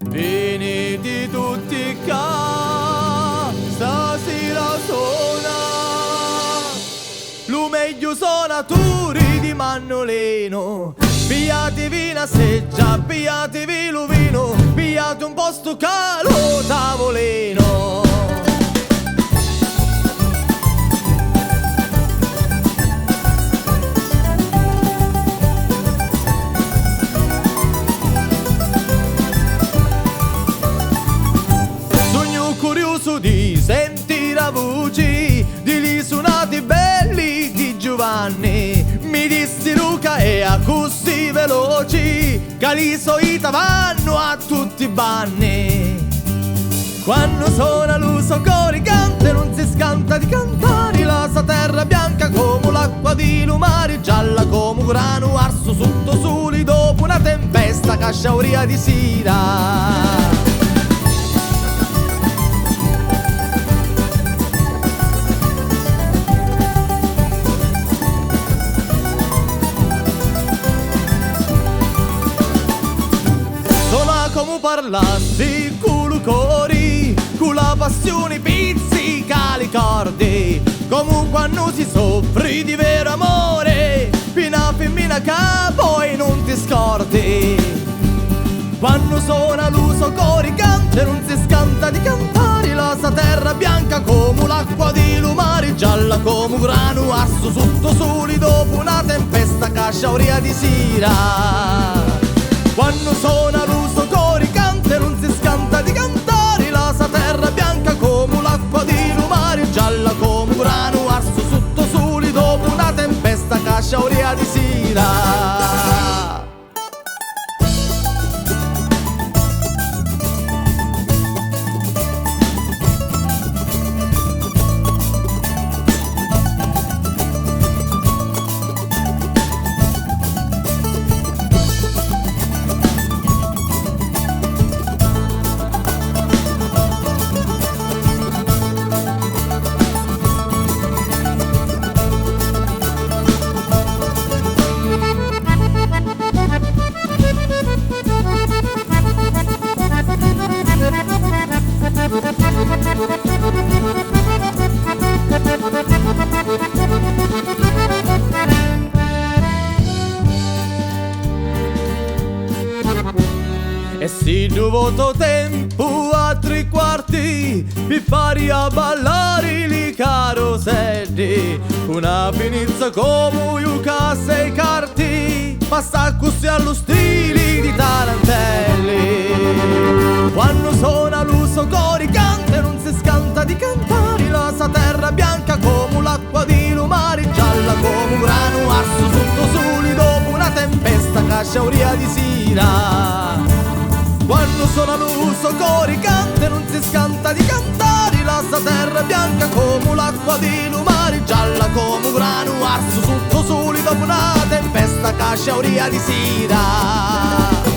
Vieni di tutti qua, stasera suona. Lu meglio suonatori di Mannoleno. Pigliatevi una seggia, pigliatevi lo vino, pigliate un posto calo tavolino. Curioso di sentire la voce di suonati belli di Giovanni. Mi dissi Luca e a così veloci che li solita vanno a tutti i banni. Quando suona l'uso coricante non si scanta di cantare. La sua terra bianca come l'acqua di lumare, gialla come un grano arso sotto soli dopo una tempesta che sciauria di sera. Come parlassi con il cuore, con la passione pizzica le corde, come quando si soffre di vero amore, fino femmina che poi non ti scordi. Quando suona l'uso coricante non si scanta di cantare, la sua terra bianca come l'acqua di lumare, gialla come un grano arso sotto soli dopo una tempesta che sciauria di sera. Quando suona l'uso coricante non si scanta di cantare, la sua terra bianca come l'acqua di lumare, gialla come un grano arso sotto soli dopo una tempesta che sciauria di sera. E se dovuto tempo a tre quarti mi fari a ballare li caroselli, una finizza come Yuka sei carti, passa così allo stile di tarantelli. Quando suona l'uso coricante non si scanta di cantare, la sua terra bianca come l'acqua di lumare, gialla come un grano arso sotto soli dopo una tempesta che sciauria di sera. Quando suona l'uso coricante non si scanta di cantare, la sua terra bianca come l'acqua di lumare, gialla come un grano arso sotto soli dopo una tempesta che sciauria di sera.